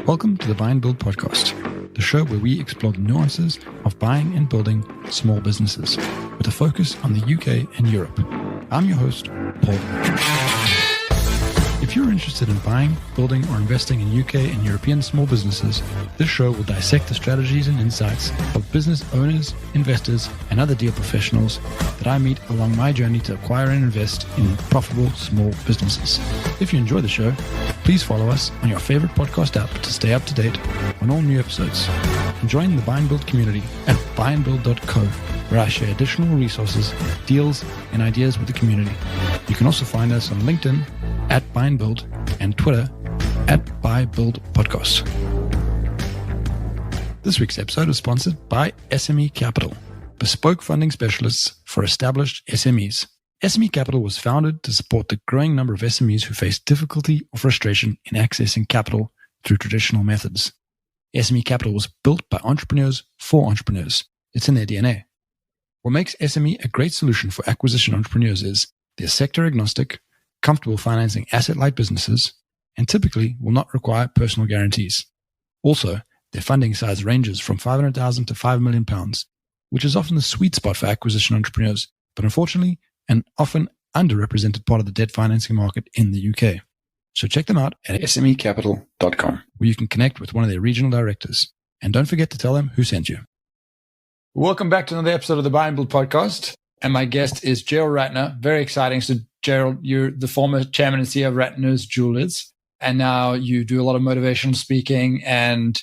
Welcome to the Buy and Build podcast, the show where we explore the nuances of buying and building small businesses, with a focus on the UK and Europe. I'm your host, Paul. If you're interested in buying, building, or investing in UK and European small businesses, this show will dissect the strategies and insights of business owners, investors, and other deal professionals that I meet along my journey to acquire and invest in profitable small businesses. If you enjoy the show, please follow us on your favorite podcast app to stay up to date on all new episodes. And join the Buy and Build community at buyandbuild.co, where I share additional resources, deals, and ideas with the community. You can also find us on LinkedIn at Buy and Build and Twitter at Buy Build Podcast. This week's episode is sponsored by SME Capital, bespoke funding specialists for established SMEs. SME Capital was founded to support the growing number of SMEs who face difficulty or frustration in accessing capital through traditional methods. SME Capital was built by entrepreneurs for entrepreneurs. It's in their DNA. What makes SME a great solution for acquisition entrepreneurs is they're sector agnostic, comfortable financing asset-light businesses, and typically will not require personal guarantees. Also, their funding size ranges from £500,000 to £5 million, which is often the sweet spot for acquisition entrepreneurs, but unfortunately, an often underrepresented part of the debt financing market in the UK. So check them out at smecapital.com, where you can connect with one of their regional directors. And don't forget to tell them who sent you. Welcome back to another episode of the Buy and Build podcast. And my guest is Gerald Ratner. Very exciting. So Gerald, you're the former chairman and CEO of Ratners Jewellery, and now you do a lot of motivational speaking, and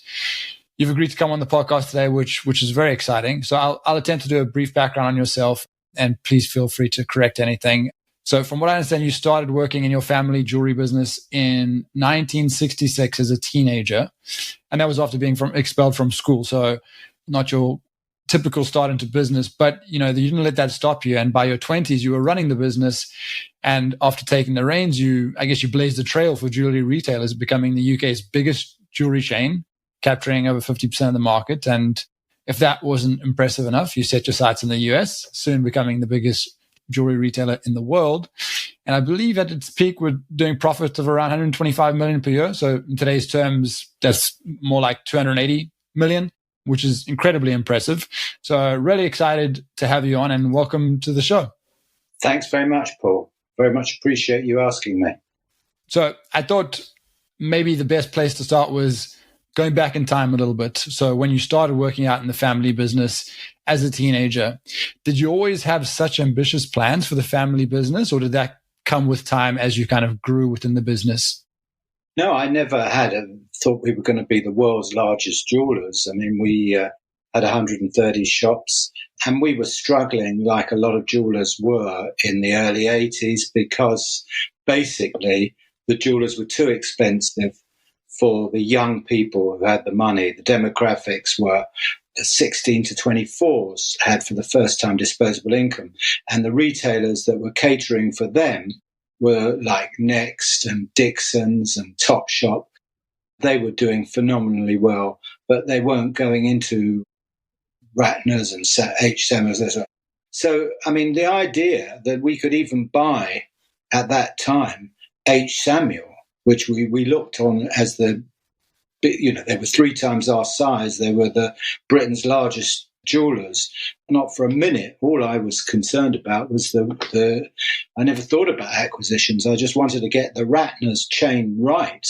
you've agreed to come on the podcast today, which is very exciting. So I'll attempt to do a brief background on yourself, and please feel free to correct anything. So from what I understand, you started working in your family jewelry business in 1966 as a teenager, and that was after being expelled from school. So not your typical start into business, but you didn't let that stop you. And by your 20s, you were running the business. And after taking the reins, you blazed the trail for jewelry retailers, becoming the UK's biggest jewelry chain, capturing over 50% of the market. And if that wasn't impressive enough, you set your sights in the US, soon becoming the biggest jewelry retailer in the world. And I believe at its peak, we're doing profits of around 125 million per year. So in today's terms, that's more like 280 million, which is incredibly impressive. So really excited to have you on, and welcome to the show. Thanks very much, Paul. Very much appreciate you asking me. So I thought maybe the best place to start was going back in time a little bit. So when you started working out in the family business as a teenager, did you always have such ambitious plans for the family business, or did that come with time as you kind of grew within the business? No, I never thought we were going to be the world's largest jewelers. I mean, we had 130 shops, and we were struggling like a lot of jewelers were in the early 80s, because basically the jewelers were too expensive for the young people who had the money. The demographics were the 16 to 24s had for the first time disposable income, and the retailers that were catering for them were like Next and Dixon's and Topshop. They were doing phenomenally well, but they weren't going into Ratners and H. Samuels. So, I mean, the idea that we could even buy at that time H. Samuel, which we looked on as they were 3 times our size. They were Britain's largest jewelers. Not for a minute. All I was concerned about was I never thought about acquisitions. I just wanted to get the Ratners chain right,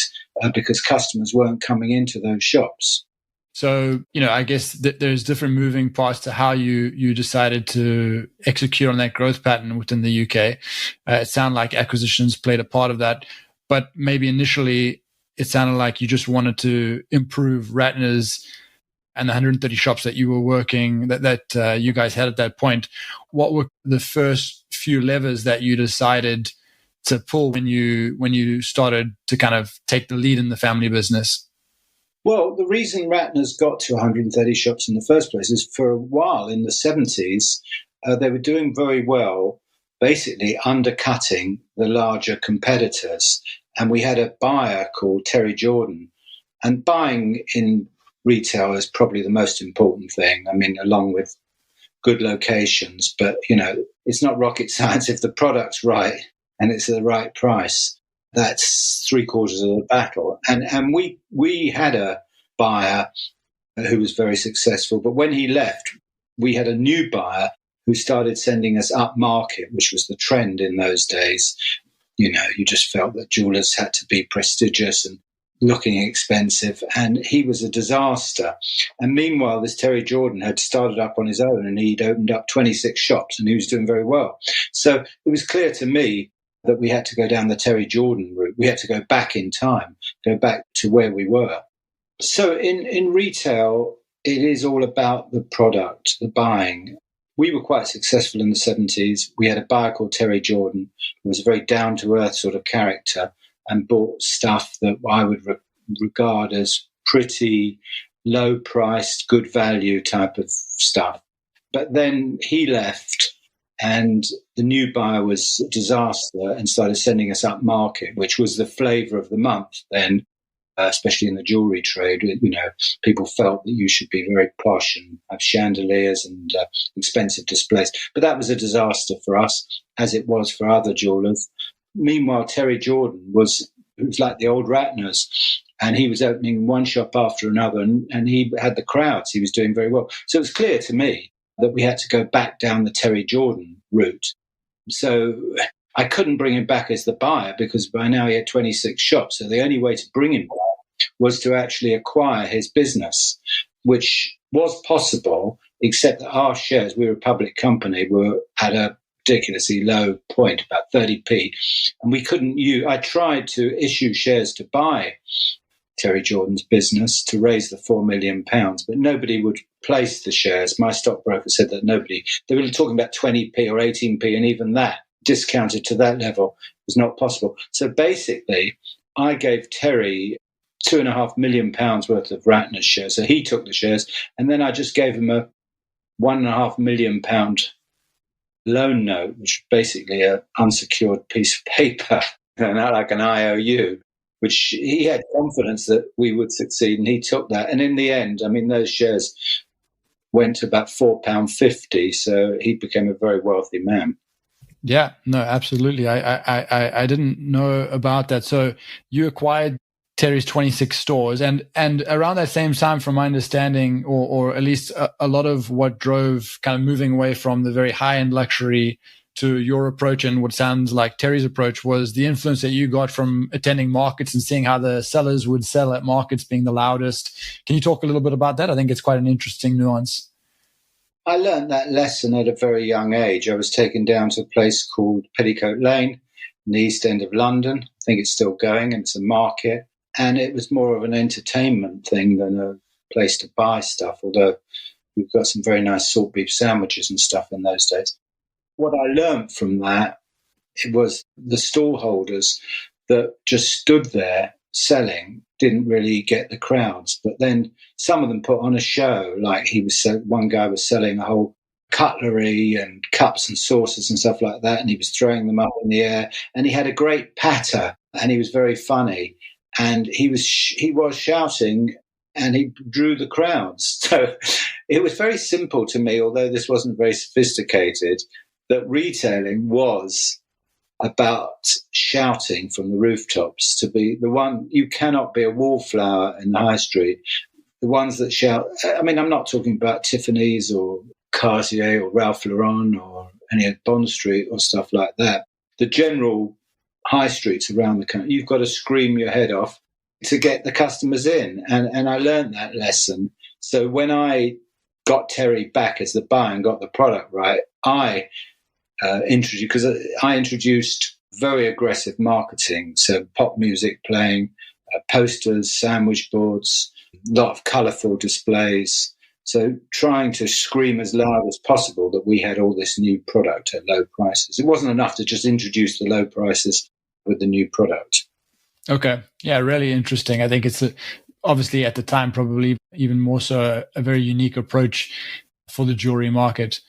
because customers weren't coming into those shops. So, I guess there's different moving parts to how you decided to execute on that growth pattern within the UK. It sounded like acquisitions played a part of that, but maybe initially it sounded like you just wanted to improve Ratners and the 130 shops that you were working, that you guys had at that point. What were the first few levers that you decided to pull when you started to kind of take the lead in the family business? Well, the reason Ratners got to 130 shops in the first place is, for a while in the 70s, they were doing very well, basically undercutting the larger competitors. And we had a buyer called Terry Jordan. And buying in retail is probably the most important thing. I mean, along with good locations. But, it's not rocket science if the product's right and it's at the right price. That's three-quarters of the battle. And we had a buyer who was very successful, but when he left, we had a new buyer who started sending us up market, which was the trend in those days. You know, you just felt that jewelers had to be prestigious and looking expensive, and he was a disaster. And meanwhile, this Terry Jordan had started up on his own, and he'd opened up 26 shops, and he was doing very well. So it was clear to me that we had to go down the Terry Jordan route. We had to go back in time, go back to where we were. So in retail, it is all about the product, the buying. We were quite successful in the 70s. We had a buyer called Terry Jordan, who was a very down-to-earth sort of character and bought stuff that I would regard as pretty low-priced, good value type of stuff. But then he left, and the new buyer was a disaster and started sending us up market, which was the flavour of the month then, especially in the jewellery trade. You know, people felt that you should be very posh and have chandeliers and expensive displays. But that was a disaster for us, as it was for other jewellers. Meanwhile, Terry Jordan was like the old Ratners, and he was opening one shop after another, and he had the crowds. He was doing very well. So it was clear to me that we had to go back down the Terry Jordan route. So I couldn't bring him back as the buyer because by now he had 26 shops. So the only way to bring him back was to actually acquire his business, which was possible, except that our shares, we were a public company, were at a ridiculously low point, about 30p. And we couldn't use, I tried to issue shares to buy Terry Jordan's business to raise the £4 million, but nobody would place the shares. My stockbroker said that they were talking about 20p or 18p, and even that, discounted to that level, was not possible. So basically, I gave Terry £2.5 million worth of Ratner's shares. So he took the shares, and then I just gave him a £1.5 million loan note, which is basically an unsecured piece of paper, not like an IOU, which he had confidence that we would succeed, and he took that. And in the end, I mean, those shares went to about £4.50, so he became a very wealthy man. Yeah, no, absolutely. I didn't know about that. So you acquired Terry's 26 stores, and around that same time, from my understanding, or at least a lot of what drove kind of moving away from the very high-end luxury to your approach and what sounds like Terry's approach was the influence that you got from attending markets and seeing how the sellers would sell at markets being the loudest. Can you talk a little bit about that? I think it's quite an interesting nuance. I learned that lesson at a very young age. I was taken down to a place called Petticoat Lane in the East End of London. I think it's still going, and it's a market. And it was more of an entertainment thing than a place to buy stuff, although we've got some very nice salt beef sandwiches and stuff in those days. What I learned from that, it was the stall holders that just stood there selling didn't really get the crowds. But then some of them put on a show, like one guy was selling a whole cutlery and cups and saucers and stuff like that, and he was throwing them up in the air, and he had a great patter, and he was very funny, and he was shouting, and he drew the crowds. So it was very simple to me, although this wasn't very sophisticated, that retailing was about shouting from the rooftops. To be the one, you cannot be a wallflower in the high street. The ones that shout, I mean, I'm not talking about Tiffany's or Cartier or Ralph Lauren or any of Bond Street or stuff like that. The general high streets around the country, you've got to scream your head off to get the customers in. And I learned that lesson. So when I got Terry back as the buyer and got the product right, I introduced very aggressive marketing, so pop music playing, posters, sandwich boards, a lot of colourful displays. So trying to scream as loud as possible that we had all this new product at low prices. It wasn't enough to just introduce the low prices with the new product. Okay. Yeah, really interesting. I think it's obviously at the time probably even more so a very unique approach for the jewelry market.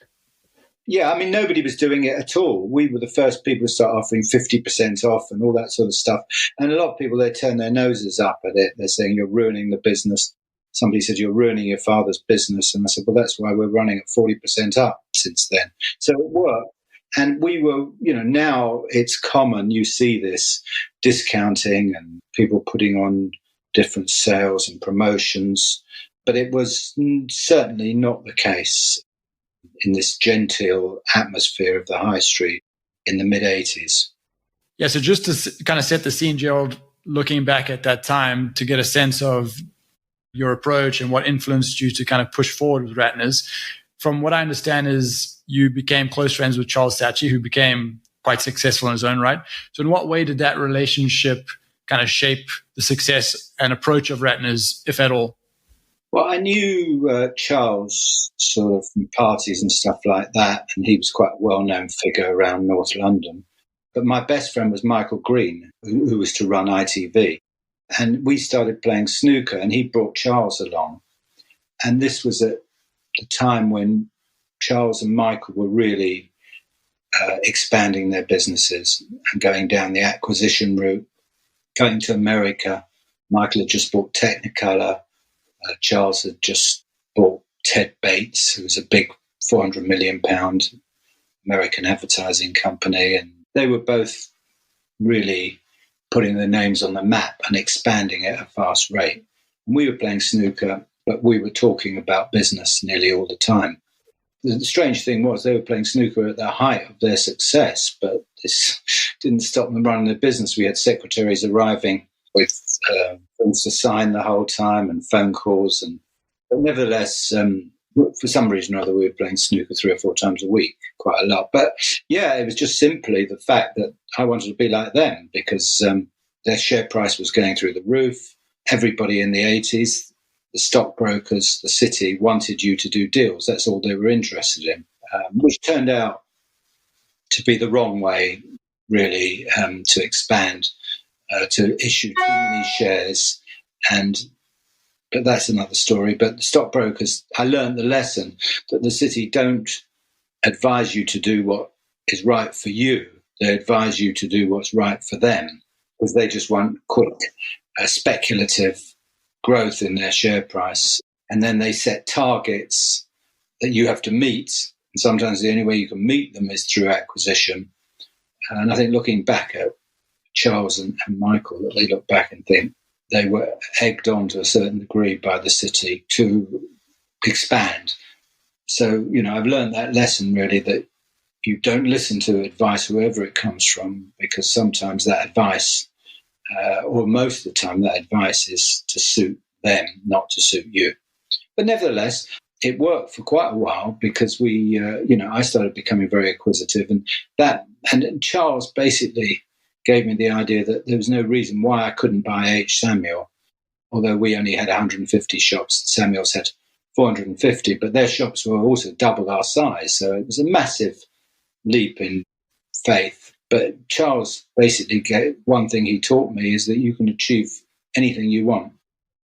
Yeah, I mean, nobody was doing it at all. We were the first people to start offering 50% off and all that sort of stuff. And a lot of people, they turn their noses up at it. They're saying, you're ruining the business. Somebody said, you're ruining your father's business. And I said, well, that's why we're running at 40% up since then. So it worked. And we were, now it's common. You see this discounting and people putting on different sales and promotions, but it was certainly not the case in this genteel atmosphere of the high street in the mid-80s. Yeah, so just to kind of set the scene, Gerald, looking back at that time to get a sense of your approach and what influenced you to kind of push forward with Ratners. From what I understand is you became close friends with Charles Saatchi, who became quite successful in his own right. So in what way did that relationship kind of shape the success and approach of Ratners, if at all? Well, I knew Charles sort of from parties and stuff like that, and he was quite a well-known figure around North London. But my best friend was Michael Green, who was to run ITV. And we started playing snooker, and he brought Charles along. And this was at the time when Charles and Michael were really expanding their businesses and going down the acquisition route, going to America. Michael had just bought Technicolor. Charles had just bought Ted Bates, who was a big £400 million American advertising company. And they were both really putting their names on the map and expanding at a fast rate. And we were playing snooker, but we were talking about business nearly all the time. The strange thing was they were playing snooker at the height of their success, but this didn't stop them running their business. We had secretaries arriving with things to sign the whole time and phone calls. But nevertheless, for some reason or other, we were playing snooker 3 or 4 times a week, quite a lot. But yeah, it was just simply the fact that I wanted to be like them because their share price was going through the roof. Everybody in the 80s, the stockbrokers, the city wanted you to do deals. That's all they were interested in, which turned out to be the wrong way, really, to expand, to issue too many shares. But that's another story. But the stockbrokers, I learned the lesson that the city don't advise you to do what is right for you. They advise you to do what's right for them because they just want quick, speculative growth in their share price. And then they set targets that you have to meet. And sometimes the only way you can meet them is through acquisition. And I think looking back at Charles and Michael, that they look back and think they were egged on to a certain degree by the city to expand. So, I've learned that lesson really, that you don't listen to advice, wherever it comes from, because sometimes that advice, or most of the time, that advice is to suit them, not to suit you. But nevertheless, it worked for quite a while because I started becoming very acquisitive, and Charles basically gave me the idea that there was no reason why I couldn't buy H. Samuel, although we only had 150 shops. Samuel's had 450, but their shops were also double our size. So it was a massive leap in faith. But Charles basically one thing he taught me is that you can achieve anything you want.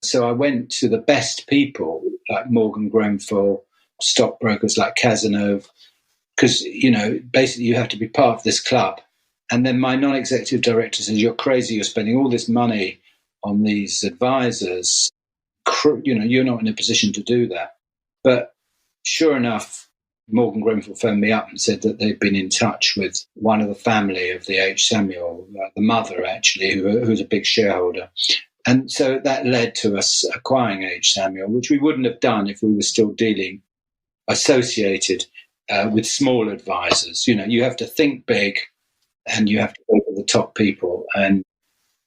So I went to the best people like Morgan Grenfell, stockbrokers like Cazenove, because, basically you have to be part of this club. And then my non-executive director says, "You're crazy. You're spending all this money on these advisors. You're not in a position to do that." But sure enough, Morgan Grenfell phoned me up and said that they'd been in touch with one of the family of the H. Samuel, the mother actually, who's a big shareholder. And so that led to us acquiring H. Samuel, which we wouldn't have done if we were still associated with small advisors. You have to think big and you have to go for the top people. And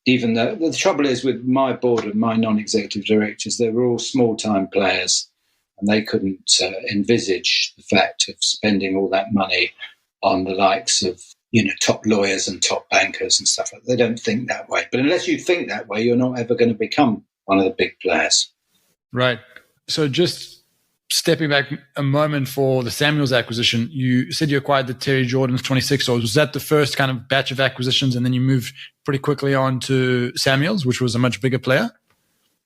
even though the trouble is with my board and my non-executive directors, they were all small-time players and they couldn't envisage the fact of spending all that money on the likes of, top lawyers and top bankers and stuff like that. They don't think that way. But unless you think that way, you're not ever going to become one of the big players. Right. So just stepping back a moment for the Samuels acquisition, you said you acquired the Terry Jordan's 26 stores. Was that the first kind of batch of acquisitions and then you moved pretty quickly on to Samuels, which was a much bigger player?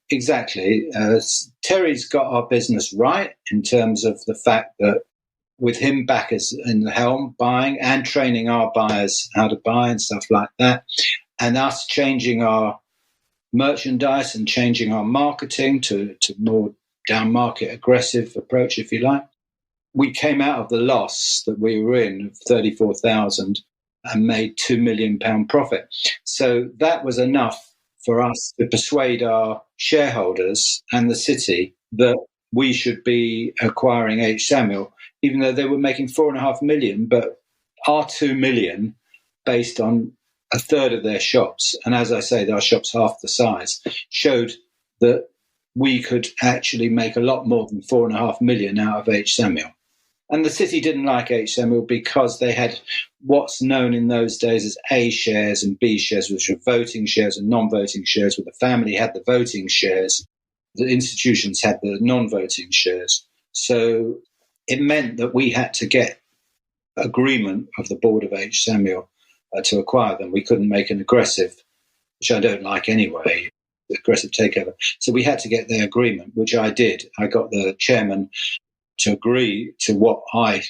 Exactly. Terry's got our business right in terms of the fact that with him back as in the helm, buying and training our buyers how to buy and stuff like that, and us changing our merchandise and changing our marketing to more down market aggressive approach, if you like, we came out of the loss that we were in of 34,000 and made £2 million profit. So that was enough for us to persuade our shareholders and the city that we should be acquiring H. Samuel, even though they were making 4.5 million, but our 2 million based on a third of their shops, and as I say, our shops half the size, showed that we could actually make a lot more than 4.5 million out of H. Samuel. And the city didn't like H. Samuel because they had what's known in those days as A shares and B shares, which were voting shares and non-voting shares, where the family had the voting shares, the institutions had the non-voting shares. So it meant that we had to get agreement of the board of H. Samuel to acquire them. We couldn't make an aggressive, which I don't like anyway, aggressive takeover. So we had to get their agreement, which I did. I got the chairman to agree to what I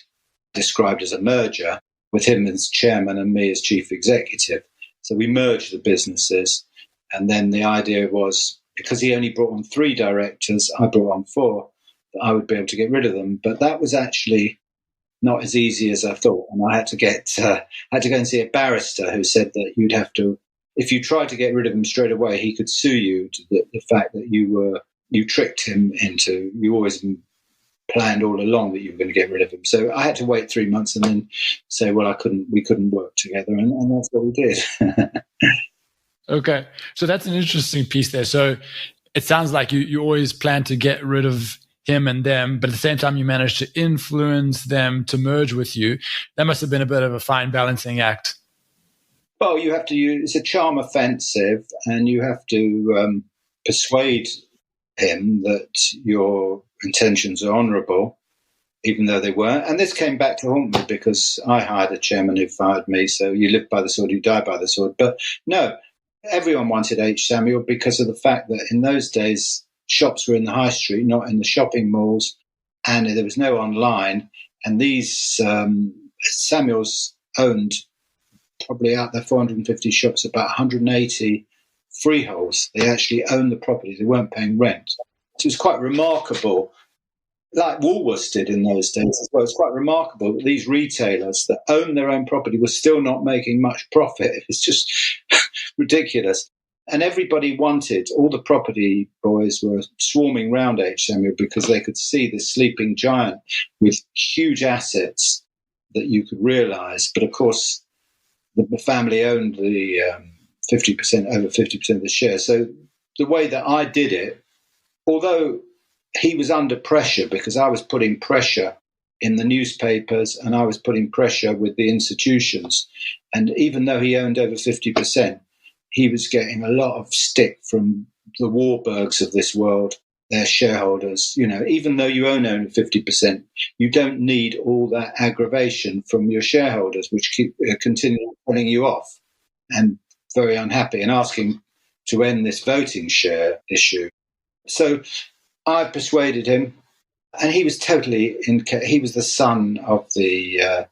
described as a merger, with him as chairman and me as chief executive. So we merged the businesses. And then the idea was, because he only brought on 3 directors, I brought on 4, that I would be able to get rid of them. But that was actually not as easy as I thought. And I had to go and see a barrister who said that you'd have to, if you tried to get rid of him straight away, he could sue you to the fact that you tricked him into, you always planned all along that you were going to get rid of him. So I had to wait 3 months and then say, well, we couldn't work together. And that's what we did. Okay. So that's an interesting piece there. So it sounds like you always plan to get rid of him and them, but at the same time, you managed to influence them to merge with you. That must have been a bit of a fine balancing act. Well, you have to use, it's a charm offensive, and you have to persuade him that your intentions are honourable, even though they weren't. And this came back to haunt me because I hired a chairman who fired me. So you live by the sword, you die by the sword. But no, everyone wanted H. Samuel because of the fact that in those days, shops were in the high street, not in the shopping malls, and there was no online. And these Samuels owned probably out there 450 shops, about 180 freeholds. They actually owned the property. They weren't paying rent. So it was quite remarkable, like Woolworths did in those days as well. It's quite remarkable that these retailers that own their own property were still not making much profit. It's just ridiculous. And everybody wanted, all the property boys were swarming round H. Samuel because they could see this sleeping giant with huge assets that you could realise. But of course, the family owned the 50%, over 50% of the shares. So the way that I did it, although he was under pressure because I was putting pressure in the newspapers and I was putting pressure with the institutions, and even though he owned over 50%, he was getting a lot of stick from the Warburgs of this world, their shareholders. You know, even though you own only 50%, you don't need all that aggravation from your shareholders, which keep continually pulling you off and very unhappy and asking to end this voting share issue. So I persuaded him, and he was totally he was the son of the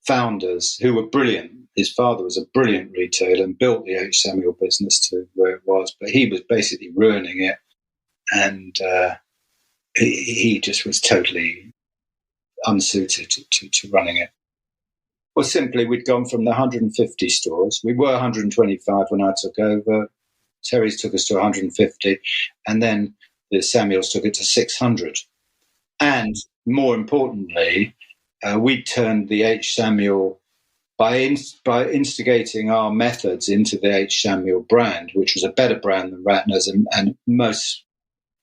founders who were brilliant. His father was a brilliant retailer and built the H. Samuel business to where it was, but he was basically ruining it, and he just was totally unsuited to running it. Well, simply, we'd gone from the 150 stores. We were 125 when I took over. Terry's took us to 150, and then the Samuels took it to 600. And more importantly, we turned the H. Samuel by instigating our methods into the H. Samuel brand, which was a better brand than Ratners, and most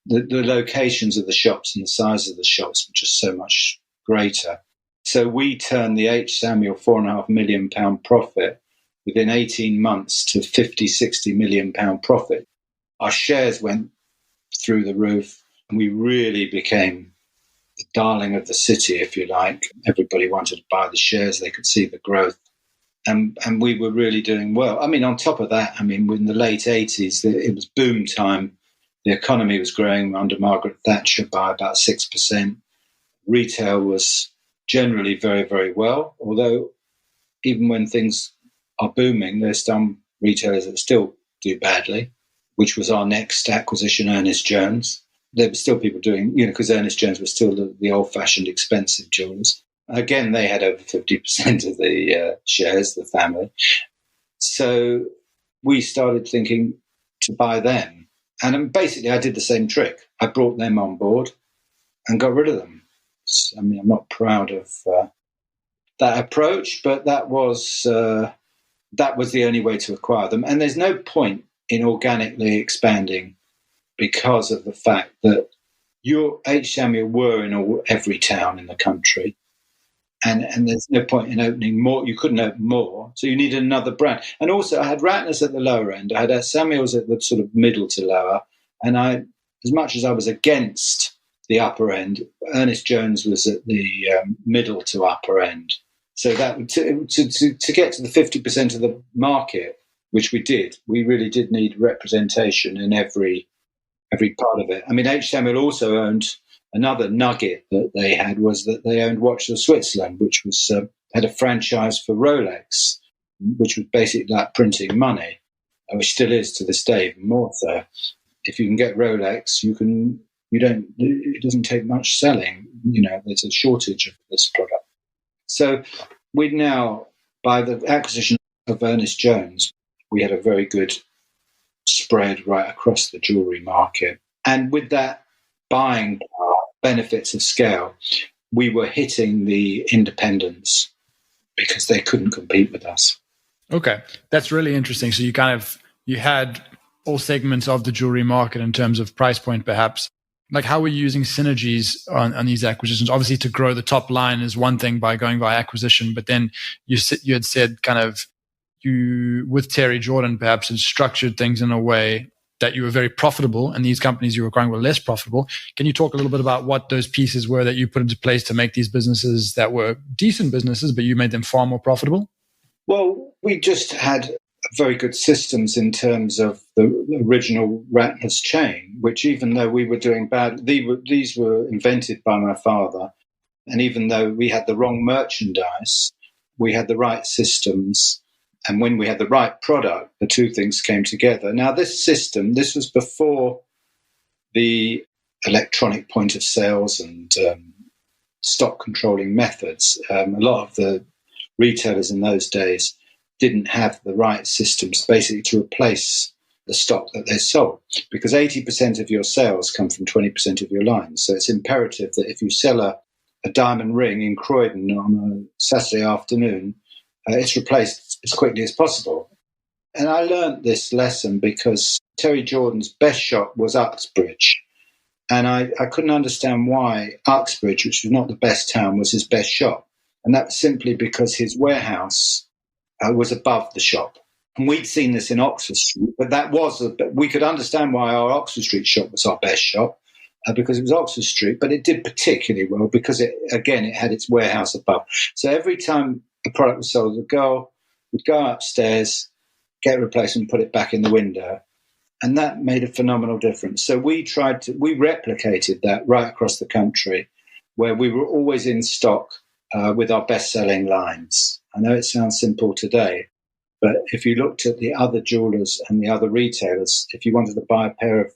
the locations of the shops and the size of the shops were just so much greater. So we turned the H. Samuel £4.5 million profit within 18 months to 50-60 million pound profit. Our shares went through the roof, and we really became the darling of the city, if you like. Everybody wanted to buy the shares. They could see the growth. And we were really doing well. I mean, on top of that, I mean, in the late 80s, it was boom time. The economy was growing under Margaret Thatcher by about 6%. Retail was generally very, very well, although even when things are booming, there's some retailers that still do badly, which was our next acquisition, Ernest Jones. there were still people doing, because Ernest Jones was still the old-fashioned expensive jewellers. Again, they had over 50% of the shares, the family. So we started thinking to buy them. And basically, I did the same trick. I brought them on board and got rid of them. I mean, I'm not proud of that approach, but that was the only way to acquire them. And there's no point in organically expanding because of the fact that your H. Samuel were in every town in the country. And there's no point in opening more. You couldn't open more. So you needed another brand. And also I had Ratners at the lower end. I had Samuels at the sort of middle to lower. And as much as I was against the upper end, Ernest Jones was at the middle to upper end. So that to get to the 50% of the market, which we did, we really did need representation in every part of it. I mean, H. Samuel also owned another nugget that they had was that they owned Watches of Switzerland, which was had a franchise for Rolex, which was basically like printing money, which still is to this day, even more so. If you can get Rolex, it doesn't take much selling. There's a shortage of this product. So we now, by the acquisition of Ernest Jones, we had a very good spread right across the jewellery market. And with that buying power, benefits of scale, we were hitting the independents because they couldn't compete with us. Okay, that's really interesting. So you had all segments of the jewelry market in terms of price point, perhaps. Like, how were you using synergies on these acquisitions? Obviously, to grow the top line is one thing by going by acquisition, but then you had said kind of you, with Terry Jordan, perhaps had structured things in a way that you were very profitable, and these companies you were acquiring were less profitable. Can you talk a little bit about what those pieces were that you put into place to make these businesses that were decent businesses, but you made them far more profitable? Well, we just had very good systems in terms of the original Ratners chain, which even though we were doing bad, these were invented by my father. And even though we had the wrong merchandise, we had the right systems. And when we had the right product, the two things came together. Now, this was before the electronic point of sales and stock controlling methods. A lot of the retailers in those days didn't have the right systems basically to replace the stock that they sold, because 80% of your sales come from 20% of your lines. So it's imperative that if you sell a diamond ring in Croydon on a Saturday afternoon, it's replaced as quickly as possible. And I learned this lesson because Terry Jordan's best shop was Uxbridge. And I couldn't understand why Uxbridge, which was not the best town, was his best shop. And that's simply because his warehouse was above the shop. And we'd seen this in Oxford Street, but we could understand why our Oxford Street shop was our best shop, because it was Oxford Street, but it did particularly well because it had its warehouse above. So every time the product was sold, the girl would go upstairs, get a replacement, put it back in the window. And that made a phenomenal difference. So we replicated that right across the country, where we were always in stock with our best-selling lines. I know it sounds simple today, but if you looked at the other jewelers and the other retailers, if you wanted to buy a pair of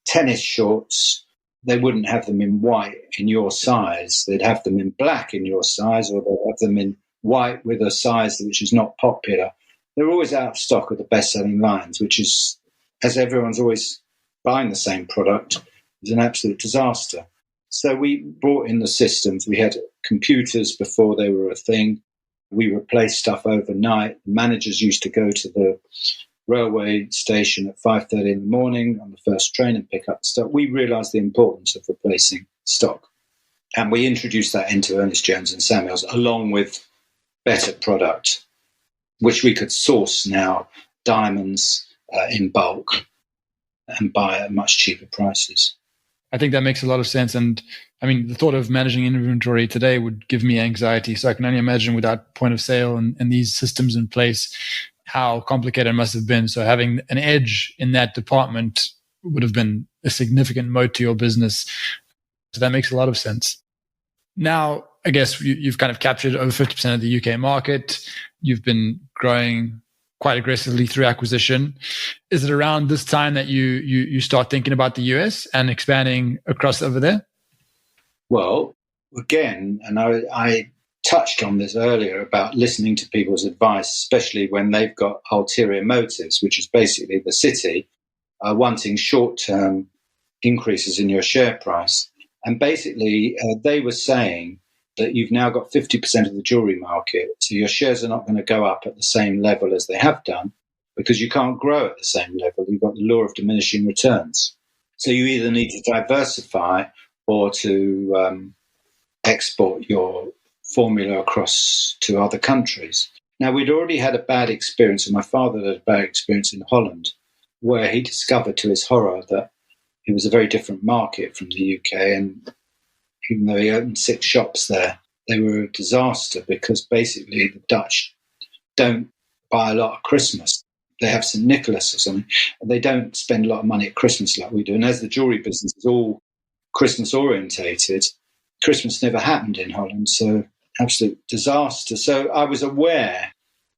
tennis shorts, they wouldn't have them in white in your size. They'd have them in black in your size, or they'd have them in white with a size which is not popular. They're always out of stock of the best-selling lines, which is, as everyone's always buying the same product, is an absolute disaster. So we brought in the systems. We had computers before they were a thing. We replaced stuff overnight. The managers used to go to the railway station at 5:30 in the morning on the first train and pick up stuff. We realised the importance of replacing stock. And we introduced that into Ernest Jones and Samuels, along with better product, which we could source now, diamonds in bulk, and buy at much cheaper prices. I think that makes a lot of sense. And I mean, the thought of managing inventory today would give me anxiety. So I can only imagine without point of sale and these systems in place, how complicated it must have been. So having an edge in that department would have been a significant moat to your business. So that makes a lot of sense. Now, I guess you've kind of captured over 50% of the UK market. You've been growing quite aggressively through acquisition. Is it around this time that you start thinking about the US and expanding across over there? Well, again, and I touched on this earlier about listening to people's advice, especially when they've got ulterior motives, which is basically the city wanting short-term increases in your share price. And basically, they were saying that you've now got 50% of the jewellery market, so your shares are not going to go up at the same level as they have done because you can't grow at the same level. You've got the law of diminishing returns. So you either need to diversify or to export your formula across to other countries. Now, we'd already had a bad experience, and my father had a bad experience in Holland, where he discovered to his horror that it was a very different market from the UK. And even though he opened 6 shops there, they were a disaster because basically the Dutch don't buy a lot at Christmas. They have St. Nicholas or something, and they don't spend a lot of money at Christmas like we do. And as the jewellery business is all Christmas orientated, Christmas never happened in Holland, so absolute disaster. So I was aware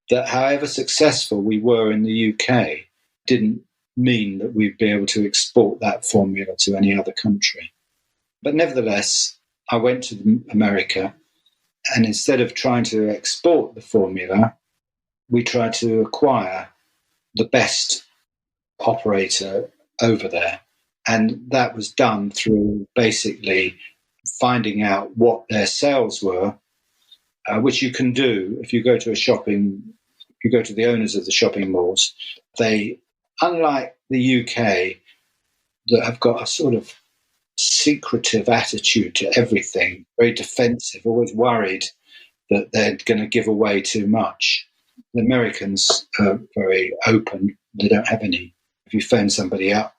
that however successful we were in the UK didn't mean that we'd be able to export that formula to any other country. But nevertheless, I went to America, and instead of trying to export the formula, we tried to acquire the best operator over there. And that was done through basically finding out what their sales were, which you can do if you go to if you go to the owners of the shopping malls. They, unlike the UK, that have got a sort of secretive attitude to everything, very defensive, always worried that they're going to give away too much. The Americans are very open. They don't have any. If you phone somebody up,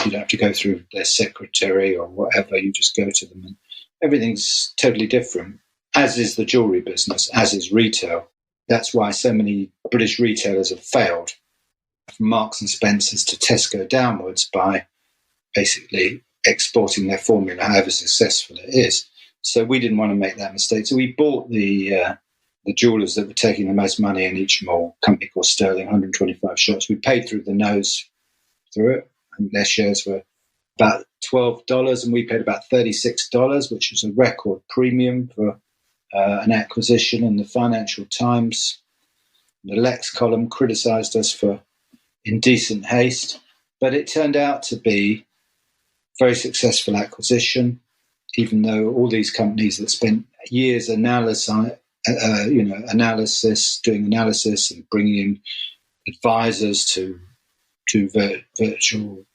you don't have to go through their secretary or whatever. You just go to them, and everything's totally different, as is the jewellery business, as is retail. That's why so many British retailers have failed, from Marks and Spencer's to Tesco downwards, by basically exporting their formula, however successful it is. So we didn't want to make that mistake. So we bought the jewellers that were taking the most money in each mall, a company called Sterling, 125 shops. We paid through the nose through it. And their shares were about $12, and we paid about $36, which was a record premium for an acquisition. And the Financial Times, the Lex column, criticised us for indecent haste. But it turned out to be a very successful acquisition, even though all these companies that spent years doing analysis and bringing in advisors to virtual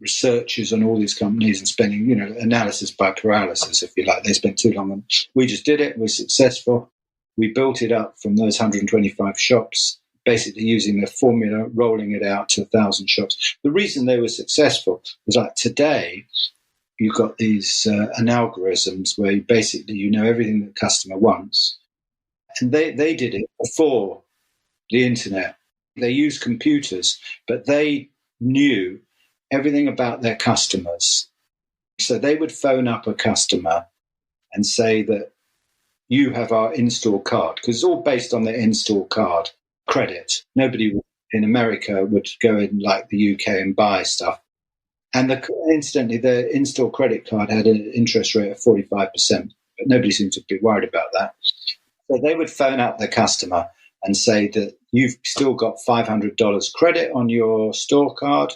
researchers on all these companies and spending, analysis by paralysis, if you like. They spent too long on. We just did it. We're successful. We built it up from those 125 shops, basically using the formula, rolling it out to 1,000 shops. The reason they were successful was, like today, you've got these algorithms where you know everything that the customer wants. And they did it before the internet. They used computers, but they knew everything about their customers. So they would phone up a customer and say that you have our in-store card, because it's all based on their in-store card credit. Nobody in America would go in like the UK and buy stuff. And incidentally, the in-store credit card had an interest rate of 45%, but nobody seemed to be worried about that. So they would phone up the customer and say that you've still got $500 credit on your store card.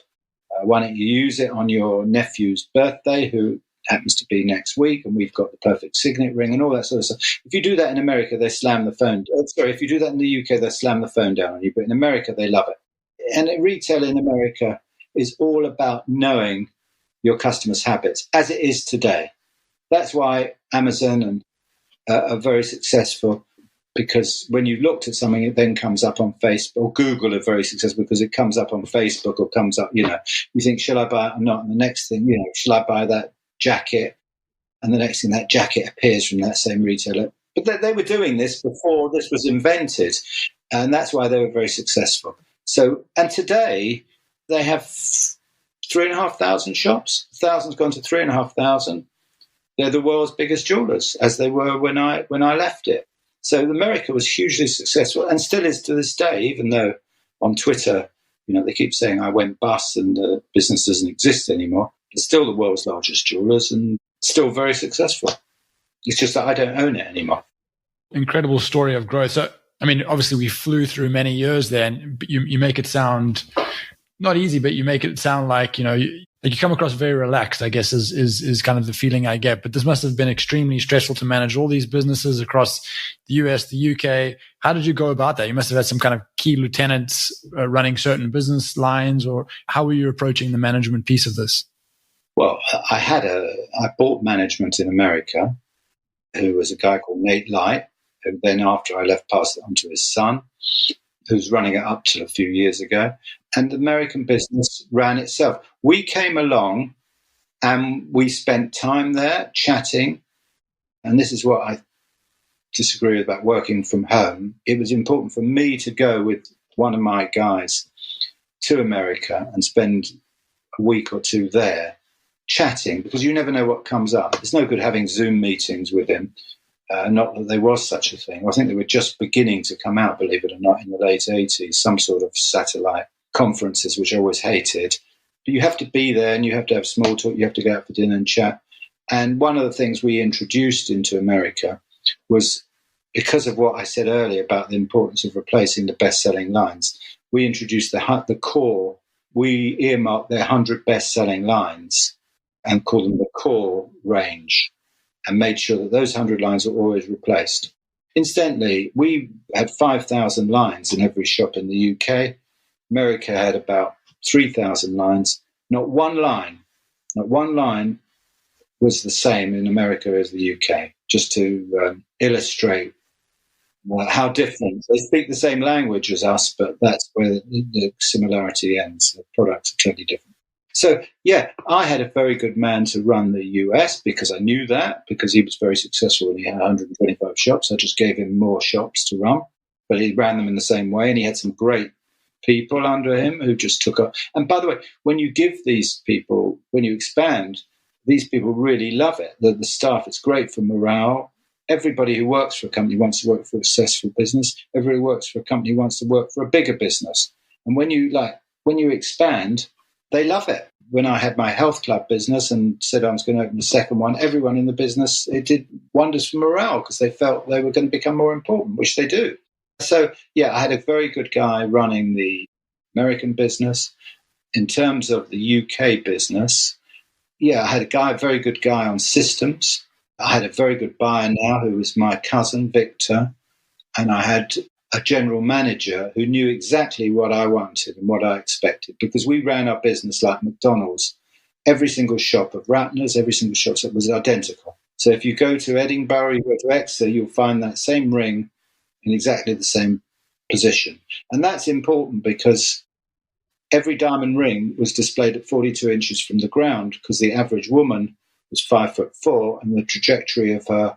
Why don't you use it on your nephew's birthday, who happens to be next week, and we've got the perfect signet ring and all that sort of stuff. If you do that in America, they slam the phone. If you do that in the UK, they slam the phone down on you. But in America, they love it. And retail in America is all about knowing your customers' habits, as it is today. That's why Amazon and are very successful, because when you looked at something, it then comes up on Facebook. Or Google are very successful because it comes up on Facebook or comes up, you think, shall I buy it or not? And the next thing, shall I buy that jacket? And the next thing, that jacket appears from that same retailer. But they were doing this before this was invented, and that's why they were very successful. So, and today they have 3,500 shops. 1,000's gone to 3,500. They're the world's biggest jewelers, as they were when I left it. So America was hugely successful and still is to this day, even though on Twitter, they keep saying I went bust and the business doesn't exist anymore. It's still the world's largest jewelers and still very successful. It's just that I don't own it anymore. Incredible story of growth. So, I mean, obviously we flew through many years there, but you make it sound not easy, but you make it sound like, you come across very relaxed, I guess, is kind of the feeling I get. But this must have been extremely stressful to manage all these businesses across the US, the UK. How did you go about that? You must have had some kind of key lieutenants running certain business lines, or how were you approaching the management piece of this? Well, I bought management in America, who was a guy called Nate Light, who then after I left passed it on to his son, who's running it up till a few years ago. And the American business ran itself. We came along and we spent time there chatting. And this is what I disagree with about working from home. It was important for me to go with one of my guys to America and spend a week or two there chatting, because you never know what comes up. It's no good having Zoom meetings with him. Not that there was such a thing. I think they were just beginning to come out, believe it or not, in the late 80s, some sort of satellite conferences, which I always hated. But you have to be there and you have to have small talk. You have to go out for dinner and chat. And one of the things we introduced into America was, because of what I said earlier about the importance of replacing the best-selling lines, we introduced the core. We earmarked their 100 best-selling lines and called them the core range, and made sure that those 100 lines were always replaced. Incidentally, we had 5,000 lines in every shop in the UK. America had about 3,000 lines. Not one line was the same in America as the UK, just to illustrate how different. They speak the same language as us, but that's where the similarity ends. The products are totally different. So, yeah, I had a very good man to run the US because I knew that, because he was very successful and he had 125 shops. I just gave him more shops to run, but he ran them in the same way, and he had some great people under him who just took up. And by the way, when you give these people, when you expand, these people really love it. The staff, it's great for morale. Everybody who works for a company wants to work for a successful business. Everybody who works for a company wants to work for a bigger business. And when you expand, they love it. When I had my health club business and said I was going to open the second one, everyone in the business, it did wonders for morale because they felt they were going to become more important, which they do. So, yeah, I had a very good guy running the American business. In terms of the UK business, yeah, I had a very good guy on systems. I had a very good buyer now who was my cousin, Victor, and I had a general manager who knew exactly what I wanted and what I expected, because we ran our business like McDonald's. Every single shop of Ratners, every single shop was identical. So if you go to Edinburgh, you go to Exeter, you'll find that same ring in exactly the same position. And that's important because every diamond ring was displayed at 42 inches from the ground, because the average woman was 5'4", and the trajectory of her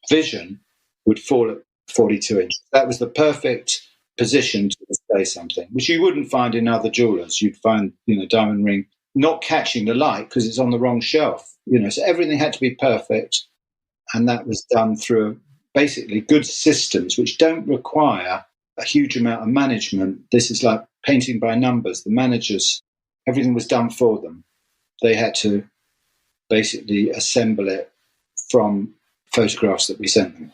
vision would fall at 42 inches. That was the perfect position to display something, which you wouldn't find in other jewelers. You'd find, diamond ring not catching the light because it's on the wrong shelf. So everything had to be perfect, and that was done through basically good systems, which don't require a huge amount of management. This is like painting by numbers. The managers, everything was done for them. They had to basically assemble it from photographs that we sent them.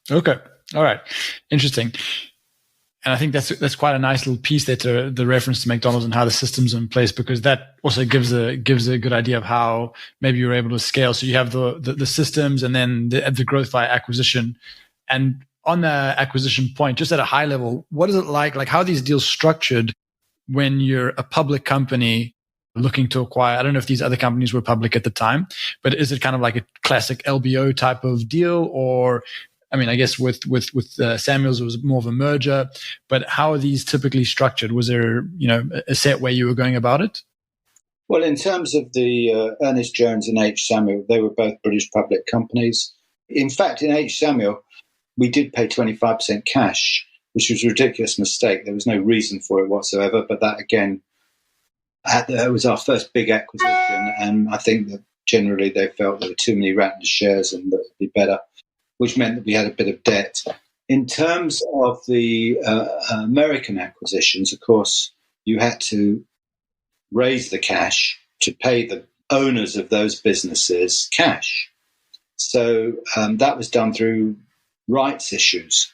Okay. All right. Interesting. And I think that's quite a nice little piece there to the reference to McDonald's and how the system's in place, because that also gives a good idea of how maybe you're able to scale. So you have the systems and then the growth via acquisition. And on the acquisition point, just at a high level, what is it like how are these deals structured when you're a public company looking to acquire? I don't know if these other companies were public at the time, but is it kind of like a classic LBO type of deal? Or, I mean, I guess with Samuels, it was more of a merger, but how are these typically structured? Was there, a set way you were going about it? Well, in terms of the Ernest Jones and H. Samuel, they were both British public companies. In fact, in H. Samuel, we did pay 25% cash, which was a ridiculous mistake. There was no reason for it whatsoever, but that, again, it was our first big acquisition, and I think that generally they felt there were too many Ratner shares and that it would be better which meant that we had a bit of debt. In terms of the American acquisitions, of course, you had to raise the cash to pay the owners of those businesses cash. So that was done through rights issues.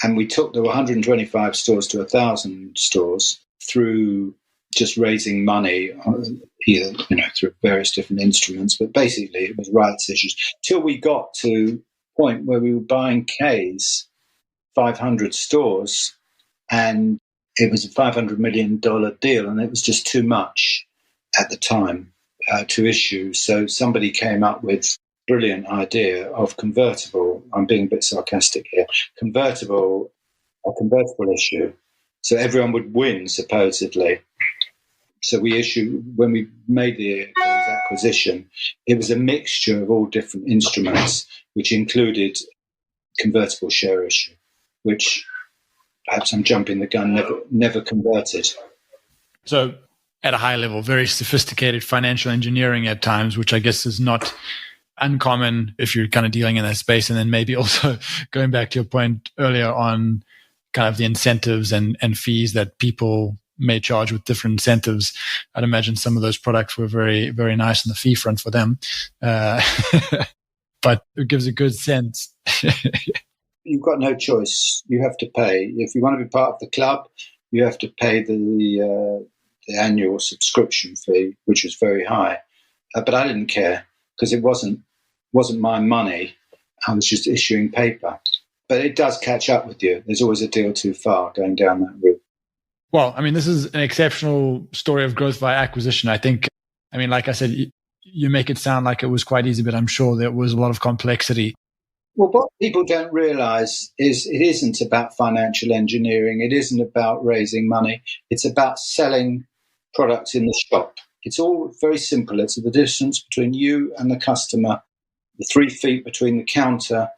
And we took the 125 stores to 1,000 stores through just raising money, either through various different instruments, but basically it was rights issues, till we got to a point where we were buying K's 500 stores, and it was a $500 million deal, and it was just too much at the time to issue. So somebody came up with a brilliant idea of convertible. I'm being a bit sarcastic here. A convertible issue. So everyone would win, supposedly. So we issued, when we made the acquisition, it was a mixture of all different instruments, which included convertible share issue, which perhaps I'm jumping the gun, never converted. So at a high level, very sophisticated financial engineering at times, which I guess is not uncommon if you're kind of dealing in that space. And then maybe also going back to your point earlier on kind of the incentives and fees that people may charge with different incentives. I'd imagine some of those products were very, very nice on the fee front for them. But it gives a good sense. You've got no choice. You have to pay. If you want to be part of the club, you have to pay the annual subscription fee, which was very high. But I didn't care because it wasn't my money. I was just issuing paper. But it does catch up with you. There's always a deal too far going down that route. Well, I mean, this is an exceptional story of growth via acquisition. I think, I mean, like I said, you make it sound like it was quite easy, but I'm sure there was a lot of complexity. Well, what people don't realize is it isn't about financial engineering. It isn't about raising money. It's about selling products in the shop. It's all very simple. It's the distance between you and the customer, the 3 feet between the counter.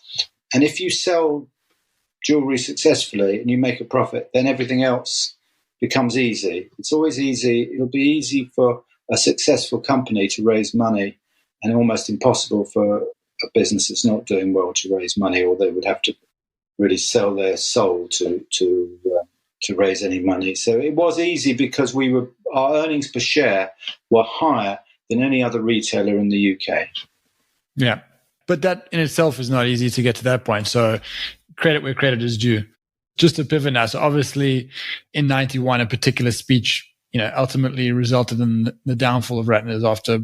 And if you sell jewellery successfully and you make a profit, then everything else becomes easy. It's always easy. It'll be easy for a successful company to raise money and almost impossible for a business that's not doing well to raise money, or they would have to really sell their soul to raise any money. So it was easy because our earnings per share were higher than any other retailer in the UK. Yeah. But that in itself is not easy to get to that point. So credit where credit is due. Just to pivot now. So obviously in 91, a particular speech, ultimately resulted in the downfall of Ratners after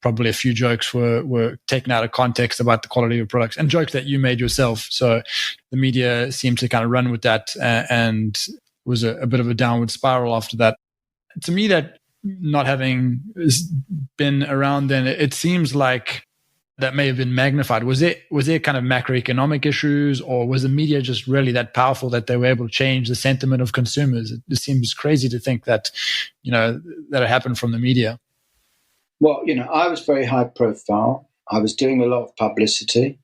probably a few jokes were taken out of context about the quality of products and jokes that you made yourself. So the media seemed to kind of run with that and was a bit of a downward spiral after that. To me, that not having been around then, it seems like that may have been magnified. Was there kind of macroeconomic issues, or was the media just really that powerful that they were able to change the sentiment of consumers? It seems crazy to think that, that it happened from the media. Well, I was very high profile. I was doing a lot of publicity.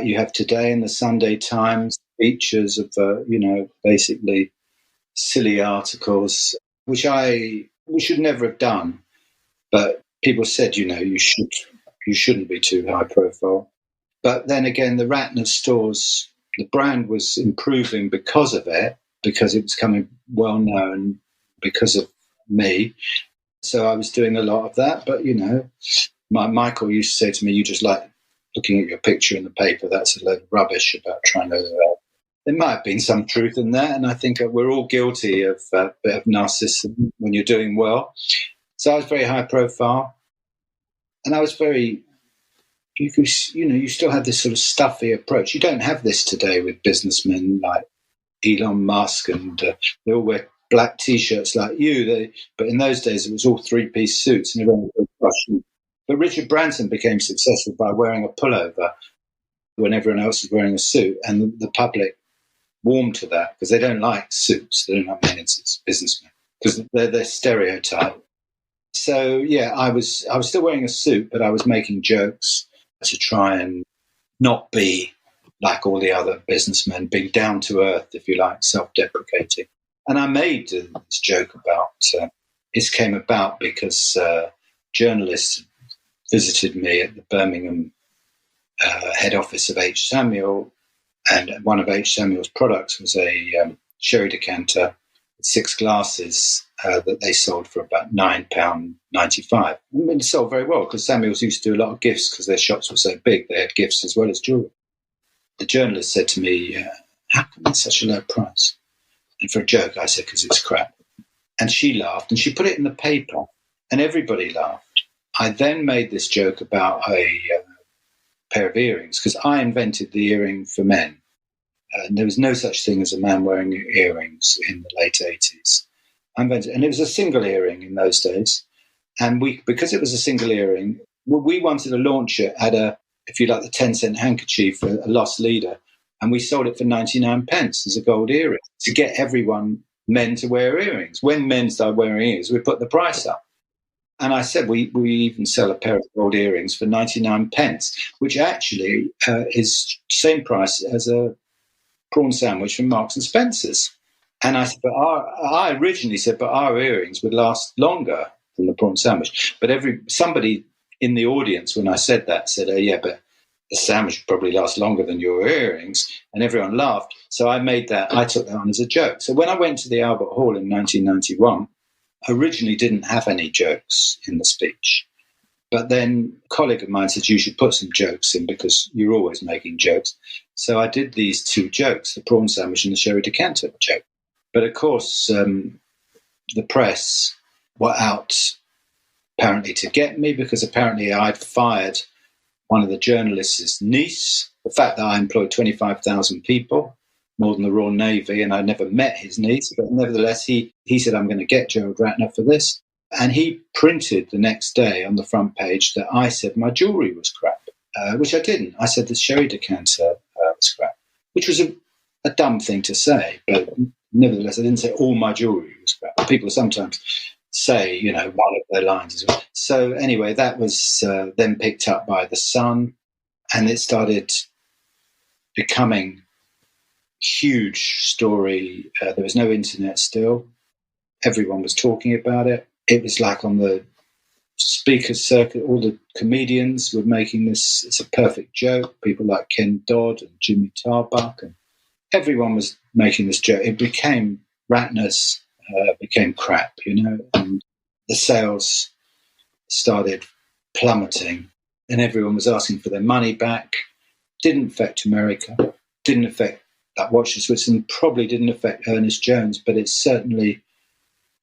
You have Today in the Sunday Times features of, basically silly articles, which we should never have done. But people said, you shouldn't be too high profile. But then again, the Ratner stores, the brand was improving because of it, because it was becoming well known because of me. So I was doing a lot of that. But, Michael used to say to me, you just like looking at your picture in the paper. That's a load of rubbish about trying to... there might have been some truth in that. And I think we're all guilty of a bit of narcissism when you're doing well. So I was very high profile. And I was very... you still have this sort of stuffy approach. You don't have this today with businessmen like Elon Musk, and they all wear black T-shirts like you. But in those days, it was all 3-piece suits, and everyone was Russian. But Richard Branson became successful by wearing a pullover when everyone else was wearing a suit, and the public warmed to that because they don't like suits. They don't like men as businessmen because they're stereotype. So yeah, I was still wearing a suit, but I was making jokes to try and not be like all the other businessmen, being down to earth, if you like, self-deprecating. And I made this joke about, this came about because journalists visited me at the Birmingham head office of H. Samuel, and one of H. Samuel's products was a sherry decanter with 6 glasses that they sold for about £9.95. It sold very well because Samuel's used to do a lot of gifts because their shops were so big. They had gifts as well as jewellery. The journalist said to me, how come it's such a low price? And for a joke, I said, because it's crap. And she laughed, and she put it in the paper, and everybody laughed. I then made this joke about a pair of earrings, because I invented the earring for men. And there was no such thing as a man wearing earrings in the late 80s. I invented, and it was a single earring in those days. And because it was a single earring, we wanted to launch it at if you like, the 10-cent handkerchief, a lost leader. And we sold it for 99 pence as a gold earring to get men to wear earrings. When men started wearing earrings, we put the price up. And I said, we even sell a pair of gold earrings for 99 pence, which actually is same price as a prawn sandwich from Marks and Spencer's. And I said, I originally said, but our earrings would last longer than the prawn sandwich. But somebody in the audience, when I said that, said, yeah, but the sandwich would probably last longer than your earrings. And everyone laughed. So I took that on as a joke. So when I went to the Albert Hall in 1991, I originally didn't have any jokes in the speech. But then a colleague of mine said, you should put some jokes in because you're always making jokes. So I did these 2 jokes, the prawn sandwich and the sherry decanter joke. But of course, the press were out apparently to get me because apparently I'd fired one of the journalists' niece. The fact that I employed 25,000 people, more than the Royal Navy, and I never met his niece, but nevertheless, he said, I'm going to get Gerald Ratner for this. And he printed the next day on the front page that I said my jewellery was crap, which I didn't. I said the sherry decanter was crap, which was a dumb thing to say, but nevertheless, I didn't say all my jewellery was crap. People sometimes say, one of their lines as well. So anyway, that was then picked up by The Sun, and it started becoming huge story. There was no internet still. Everyone was talking about it. It was like on the speakers circuit, all the comedians were making this. It's a perfect joke. People like Ken Dodd and Jimmy Tarbuck, and everyone was making this joke. It became Ratners, became crap, and the sales started plummeting, and everyone was asking for their money back. Didn't affect America. Didn't affect that watch in Switzerland. Probably didn't affect Ernest Jones, but it certainly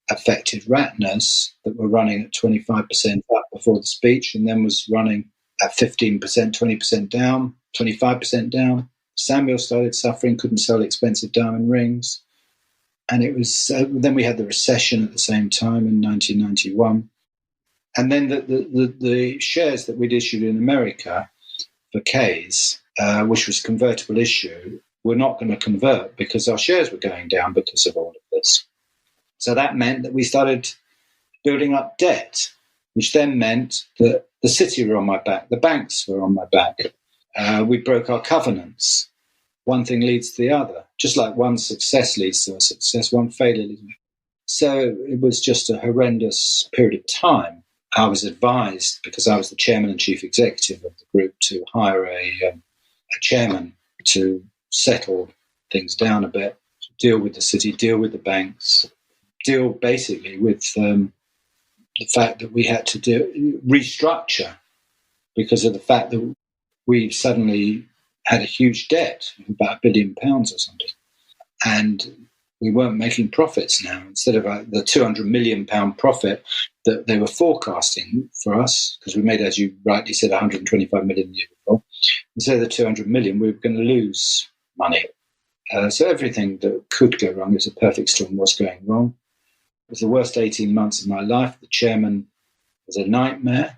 affected Ratners that were running at 25% up before the speech, and then was running at 15%, 20% down, 25% down. Samuel started suffering, couldn't sell expensive diamond rings. And it was then we had the recession at the same time in 1991. And then the shares that we'd issued in America for K's, which was a convertible issue, were not going to convert because our shares were going down because of all of this. So that meant that we started building up debt, which then meant that the city were on my back, the banks were on my back. We broke our covenants. One thing leads to the other. Just like one success leads to a success, one failure leads to another. So it was just a horrendous period of time. I was advised, because I was the chairman and chief executive of the group, to hire a chairman to settle things down a bit, deal with the city, deal with the banks, deal basically with the fact that we had to restructure because of the fact that we suddenly had a huge debt of about £1 billion or something. And we weren't making profits now. Instead of the £200 million profit that they were forecasting for us, because we made, as you rightly said, 125 million the year before, instead of the 200 million, we were going to lose money. So everything that could go wrong, as a perfect storm, was going wrong. It was the worst 18 months of my life. The chairman was a nightmare.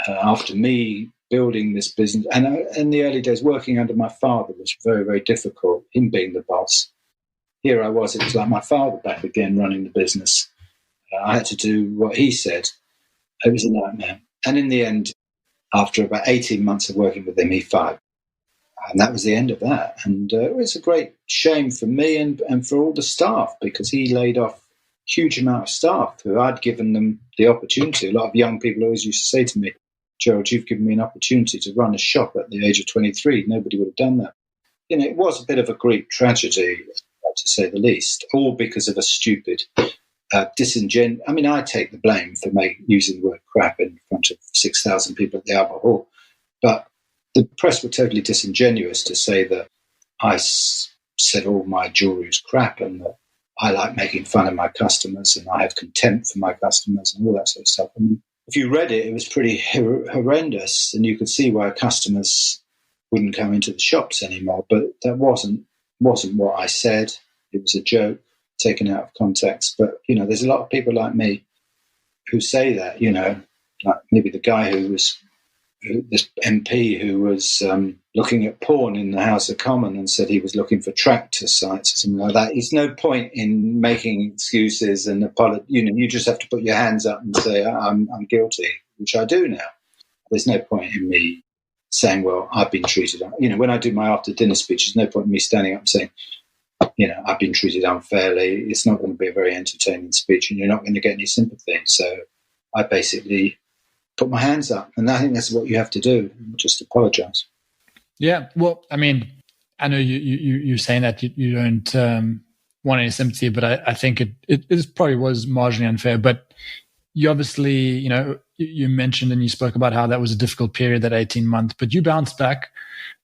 After me building this business, and in the early days, working under my father was very, very difficult, him being the boss. Here I was, it was like my father back again running the business. I had to do what he said. It was a nightmare. And in the end, after about 18 months of working with him, he fired. And that was the end of that. And it was a great shame for me and for all the staff, because he laid off a huge amount of staff who I'd given them the opportunity. A lot of young people always used to say to me, Gerald, you've given me an opportunity to run a shop at the age of 23. Nobody would have done that. It was a bit of a Greek tragedy, to say the least, all because of a stupid disingenuous. I mean, I take the blame for using the word crap in front of 6,000 people at the Albert Hall, but the press were totally disingenuous to say that I said all my jewellery was crap and that I like making fun of my customers and I have contempt for my customers and all that sort of stuff. I mean, if you read it, it was pretty horrendous, and you could see why customers wouldn't come into the shops anymore. But that wasn't what I said. It was a joke taken out of context. But, there's a lot of people like me who say that, like maybe the guy this MP who was looking at porn in the House of Commons and said he was looking for tractor sites or something like that. There's no point in making excuses and apology. You just have to put your hands up and say, I'm guilty, which I do now. There's no point in me saying, well, I've been treated. When I do my after dinner speech, there's no point in me standing up and saying, I've been treated unfairly. It's not going to be a very entertaining speech and you're not going to get any sympathy. So I basically put my hands up. And I think that's what you have to do, just apologize. Yeah. Well, I mean, I know you're saying that you don't want any sympathy, but I think it probably was marginally unfair. But you obviously, you mentioned and you spoke about how that was a difficult period, that 18 months, but you bounced back,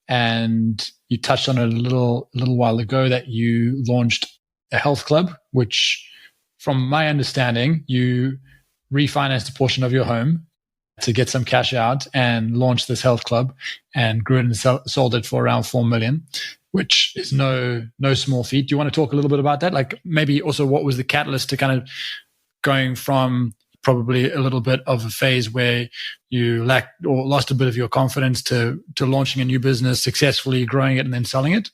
and you touched on it a little while ago that you launched a health club, which from my understanding, you refinanced a portion of your home to get some cash out and launched this health club and grew it and sold it for around 4 million, which is no small feat. Do you want to talk a little bit about that? Like maybe also what was the catalyst to kind of going from probably a little bit of a phase where you lacked or lost a bit of your confidence to launching a new business, successfully growing it and then selling it?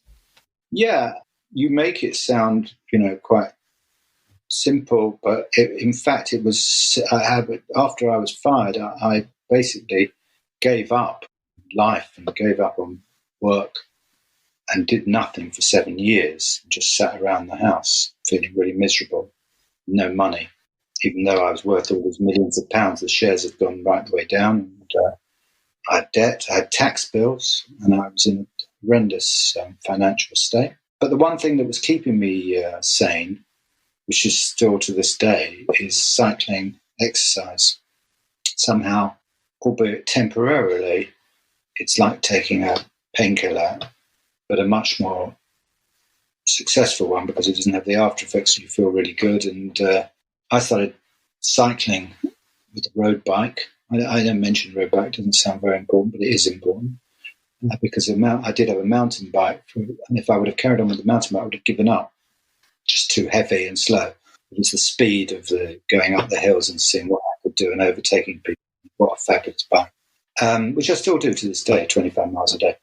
Yeah, you make it sound, quite simple, but in fact, it was after I was fired, I basically gave up life and gave up on work and did nothing for 7 years. Just sat around the house feeling really miserable, no money. Even though I was worth all those millions of pounds, the shares had gone right the way down. And, I had debt, I had tax bills, and I was in a horrendous financial state. But the one thing that was keeping me sane, which is still to this day, is cycling, exercise. Somehow, albeit temporarily, it's like taking a painkiller, but a much more successful one because it doesn't have the after effects. You feel really good. And I started cycling with a road bike. I don't mention road bike, it doesn't sound very important, but it is important because I did have a mountain bike. And if I would have carried on with the mountain bike, I would have given up. Just too heavy and slow. It was the speed of the going up the hills and seeing what I could do and overtaking people. What a fabulous bike. Which I still do to this day, 25 miles a day.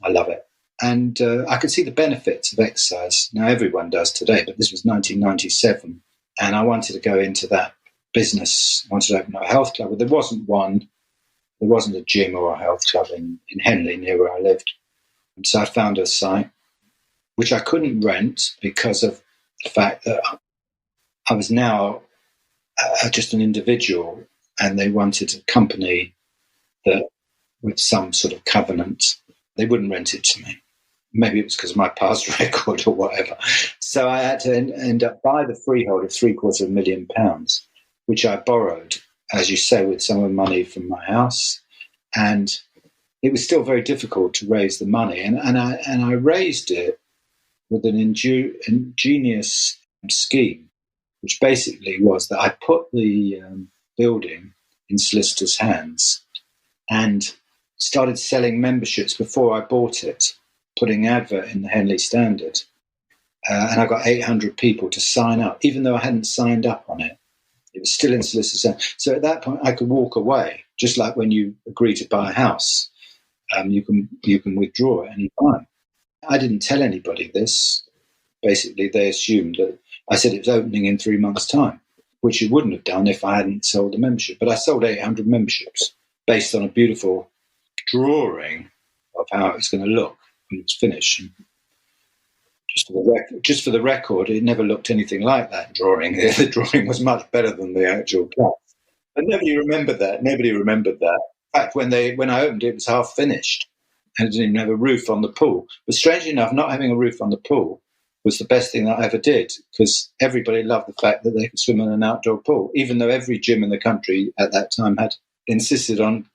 I love it. And I could see the benefits of exercise. Now, everyone does today, but this was 1997. And I wanted to go into that business. I wanted to open a health club. But there wasn't one. There wasn't a gym or a health club in Henley, near where I lived. And so I found a site, which I couldn't rent because of the fact that I was now just an individual, and they wanted a company that, with some sort of covenant, they wouldn't rent it to me. Maybe it was because of my past record or whatever. So I had to end up by the freehold of £750,000, which I borrowed, as you say, with some of the money from my house. And it was still very difficult to raise the money. And I raised it with an ingenious scheme, which basically was that I put the building in solicitors' hands and started selling memberships before I bought it, putting an advert in the Henley Standard. And I got 800 people to sign up, even though I hadn't signed up on it. It was still in solicitors' hands. So at that point, I could walk away, just like when you agree to buy a house. You can withdraw at any time. I didn't tell anybody this. Basically, they assumed that I said it was opening in 3 months' time, which it wouldn't have done if I hadn't sold the membership. But I sold 800 memberships based on a beautiful drawing of how it was going to look when it was finished. And just for the record, it never looked anything like that drawing. The drawing was much better than the actual class. But nobody remembered that. In fact, when I opened it was half finished, and it didn't even have a roof on the pool. But strangely enough, not having a roof on the pool was the best thing that I ever did, because everybody loved the fact that they could swim in an outdoor pool, even though every gym in the country at that time had insisted on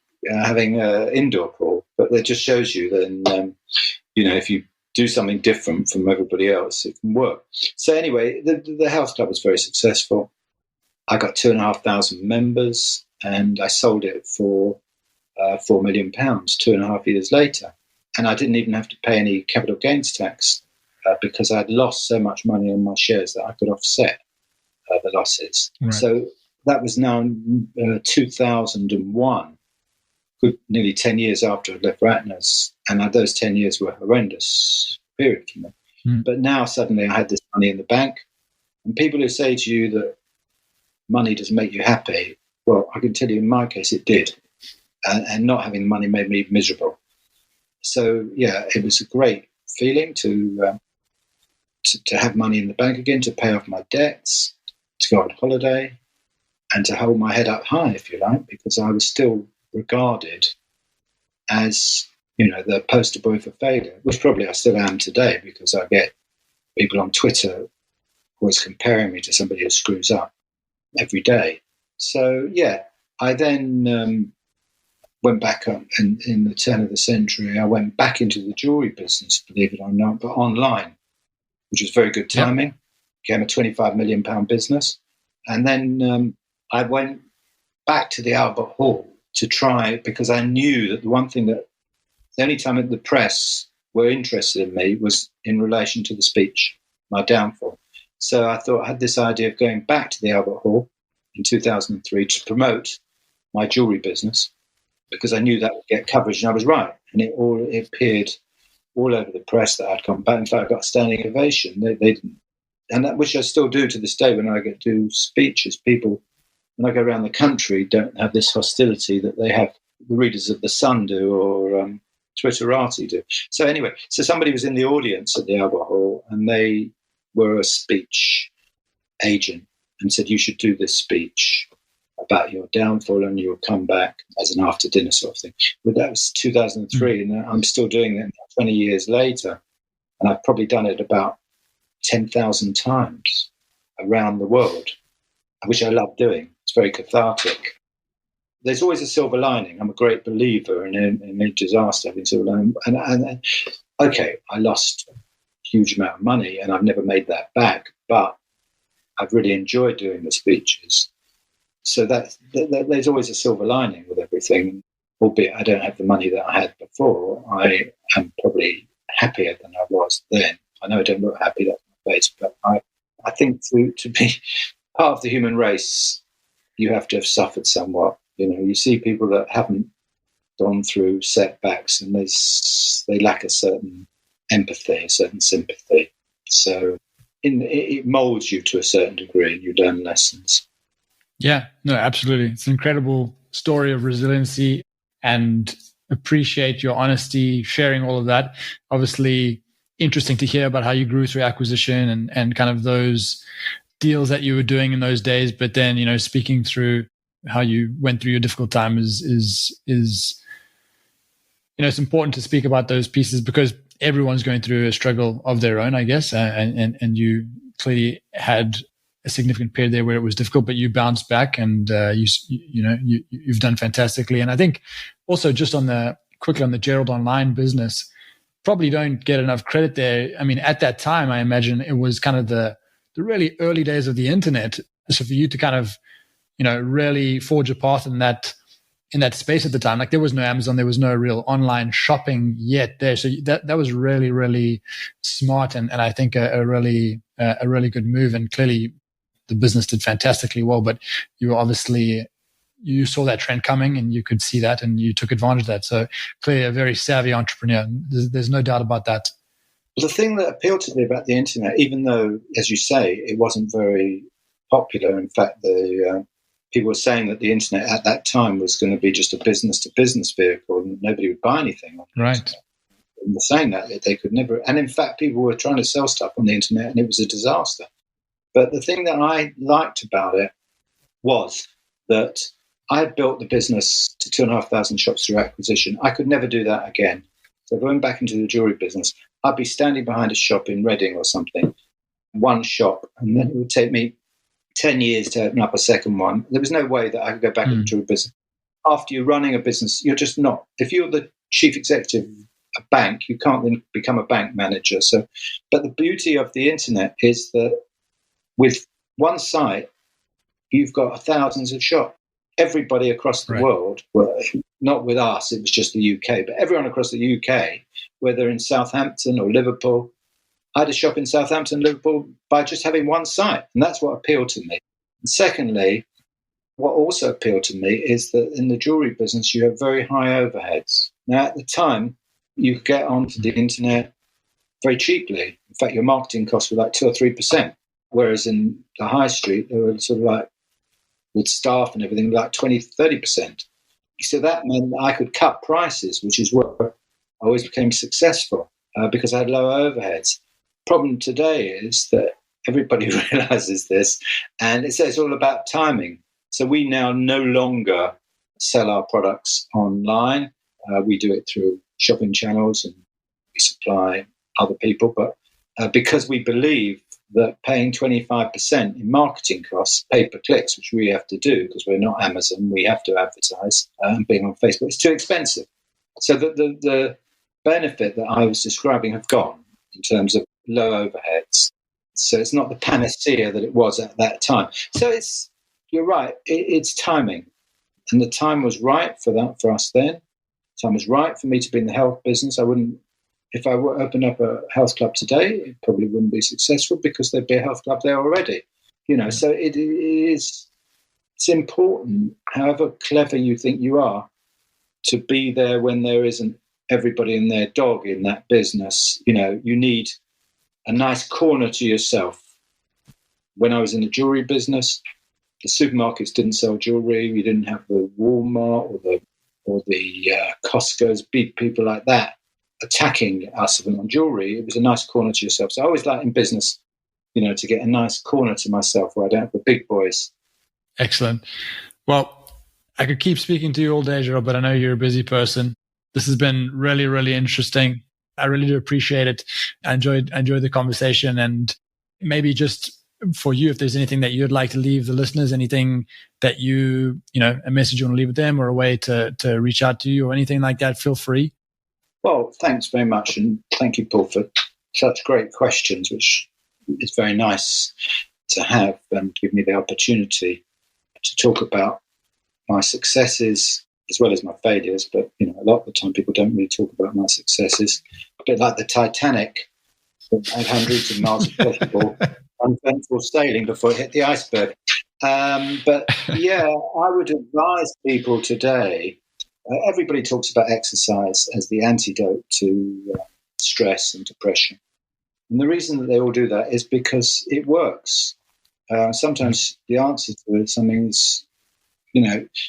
having an indoor pool. But that just shows you that, if you do something different from everybody else, it can work. So anyway, the health club was very successful. I got 2,500 members, and I sold it for £4 million 2.5 years later. And I didn't even have to pay any capital gains tax because I'd lost so much money on my shares that I could offset the losses. Right. So that was now 2001, nearly 10 years after I'd left Ratners. And those 10 years were a horrendous period for me. But now suddenly I had this money in the bank. And people who say to you that money doesn't make you happy, well, I can tell you in my case it did. And not having the money made me miserable. So, yeah, it was a great feeling to have money in the bank again, to pay off my debts, to go on holiday, and to hold my head up high, if you like, because I was still regarded as, the poster boy for failure, which probably I still am today, because I get people on Twitter always comparing me to somebody who screws up every day. So, yeah, I then went back up in the turn of the century. I went back into the jewellery business, believe it or not, but online, which was very good timing. Became a £25 million business. And then I went back to the Albert Hall to try, because I knew that the only time that the press were interested in me was in relation to the speech, my downfall. So I thought I had this idea of going back to the Albert Hall in 2003 to promote my jewellery business, because I knew that would get coverage, and I was right. And it appeared all over the press that I'd come back. In fact, I got a standing ovation. They didn't, and that, which I still do to this day when I get to do speeches. People, when I go around the country, don't have this hostility that they have, the readers of The Sun do, or Twitterati do. So anyway, somebody was in the audience at the Albert Hall, and they were a speech agent and said, you should do this speech about your downfall and you'll come back as an after dinner sort of thing. But that was 2003, and I'm still doing it 20 years later. And I've probably done it about 10,000 times around the world, which I love doing. It's very cathartic. There's always a silver lining. I'm a great believer in a disaster having silver lining. And okay, I lost a huge amount of money and I've never made that back, but I've really enjoyed doing the speeches. So that there's always a silver lining with everything, albeit I don't have the money that I had before. I am probably happier than I was then. I know I don't look happy, that's my face, but I think to be part of the human race, you have to have suffered somewhat. You see people that haven't gone through setbacks and they lack a certain empathy, a certain sympathy. So it molds you to a certain degree and you learn lessons. Yeah, no, absolutely. It's an incredible story of resiliency, and appreciate your honesty, sharing all of that. Obviously, interesting to hear about how you grew through acquisition and kind of those deals that you were doing in those days. But then, speaking through how you went through your difficult time is it's important to speak about those pieces, because everyone's going through a struggle of their own, I guess. And you clearly had a significant period there where it was difficult, but you bounced back, and you've done fantastically. And I think also just quickly on the Gerald Online business, probably don't get enough credit there. I mean, at that time, I imagine it was kind of the really early days of the internet. So for you to kind of, really forge a path in that space at the time, like there was no Amazon, there was no real online shopping yet there. So that was really, really smart. And I think a really good move. And clearly the business did fantastically well, but you saw that trend coming and you could see that and you took advantage of that. So clearly a very savvy entrepreneur. There's no doubt about that. Well, the thing that appealed to me about the internet, even though, as you say, it wasn't very popular, in fact, people were saying that the internet at that time was going to be just a business-to-business vehicle and nobody would buy anything on the internet. And they're saying that they could never. And in fact, people were trying to sell stuff on the internet and it was a disaster. But the thing that I liked about it was that I had built the business to 2,500 shops through acquisition. I could never do that again. So going back into the jewellery business, I'd be standing behind a shop in Reading or something, one shop, and then it would take me 10 years to open up a second one. There was no way that I could go back into jewellery business. After you're running a business, you're just not. If you're the chief executive of a bank, you can't then become a bank manager. So, but the beauty of the internet is that with one site, you've got thousands of shops. Everybody across the world, well, not with us, it was just the UK, but everyone across the UK, whether in Southampton or Liverpool, I had a shop in Southampton, Liverpool, by just having one site. And that's what appealed to me. And secondly, what also appealed to me is that in the jewellery business, you have very high overheads. Now, at the time, you could get onto the internet very cheaply. In fact, your marketing costs were like 2 or 3%, whereas in the high street, they were sort of like, with staff and everything, like 20, 30%. So that meant that I could cut prices, which is where I always became successful because I had lower overheads. Problem today is that everybody realizes this, and it's all about timing. So we now no longer sell our products online. We do it through shopping channels and we supply other people. But because we believe that paying 25% in marketing costs, pay-per-clicks, which we have to do because we're not Amazon, we have to advertise, being on Facebook, it's too expensive. So the benefit that I was describing have gone in terms of low overheads. So it's not the panacea that it was at that time. So you're right, it's timing. And the time was right for us then. The time was right for me to be in the health business. If I opened up a health club today, it probably wouldn't be successful because there'd be a health club there already. So it's important, however clever you think you are, to be there when there isn't everybody and their dog in that business. You need a nice corner to yourself. When I was in the jewellery business, the supermarkets didn't sell jewellery. We didn't have the Walmart or the Costco's, big people like that attacking us on jewellery. It was a nice corner to yourself. So I always like in business, to get a nice corner to myself where I don't have the big boys. Excellent. Well, I could keep speaking to you all day, Gerald, but I know you're a busy person. This has been really, really interesting. I really do appreciate it. I enjoyed the conversation, and maybe just for you, if there's anything that you'd like to leave the listeners, anything that a message you want to leave with them or a way to reach out to you or anything like that, feel free. Well, thanks very much. And thank you, Paul, for such great questions, which is very nice to have and give me the opportunity to talk about my successes as well as my failures. But, a lot of the time people don't really talk about my successes. A bit like the Titanic, that had hundreds of miles of possible uneventful sailing before it hit the iceberg. But yeah, I would advise people today, everybody talks about exercise as the antidote to stress and depression. And the reason that they all do that is because it works. Sometimes the answer to something is,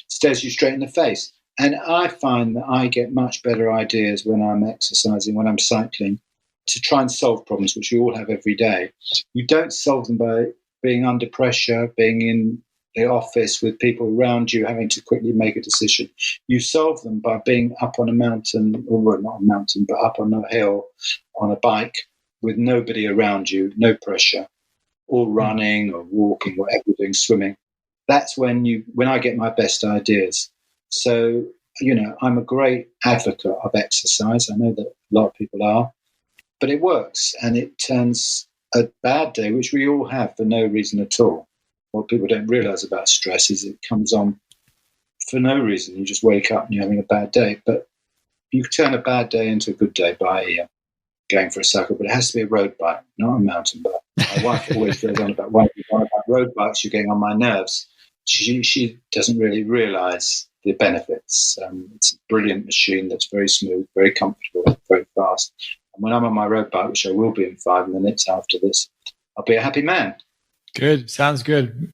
stares you straight in the face. And I find that I get much better ideas when I'm exercising, when I'm cycling, to try and solve problems, which we all have every day. You don't solve them by being under pressure, being in the office with people around you, having to quickly make a decision. You solve them by being up on a mountain, or not a mountain, but up on a hill on a bike with nobody around you, no pressure, or running or walking, whatever you're doing, swimming. That's when I get my best ideas. So, I'm a great advocate of exercise. I know that a lot of people are, but it works, and it turns a bad day, which we all have for no reason at all. What people don't realize about stress is it comes on for no reason. You just wake up and you're having a bad day. But you can turn a bad day into a good day by going for a cycle, but it has to be a road bike, not a mountain bike. My wife always goes on about road bikes. You're getting on my nerves. She doesn't really realize the benefits. It's a brilliant machine that's very smooth, very comfortable, very fast. And when I'm on my road bike, which I will be in 5 minutes after this, I'll be a happy man. Good. Sounds good.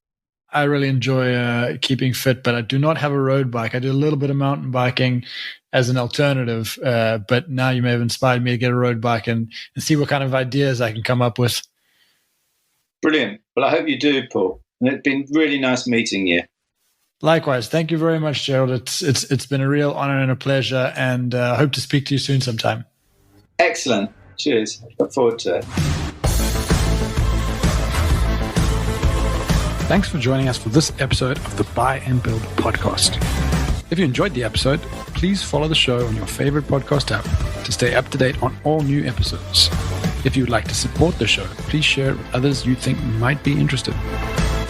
I really enjoy keeping fit, but I do not have a road bike. I do a little bit of mountain biking as an alternative, but now you may have inspired me to get a road bike and see what kind of ideas I can come up with. Brilliant. Well, I hope you do, Paul. And it's been really nice meeting you. Likewise. Thank you very much, Gerald. It's been a real honor and a pleasure, and I hope to speak to you soon sometime. Excellent. Cheers. Look forward to it. Thanks for joining us for this episode of the Buy and Build podcast. If you enjoyed the episode, please follow the show on your favorite podcast app to stay up to date on all new episodes. If you would like to support the show, please share it with others you think might be interested.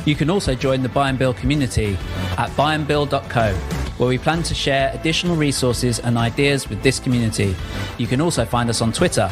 You can also join the Buy and Build community at buyandbuild.co, where we plan to share additional resources and ideas with this community. You can also find us on Twitter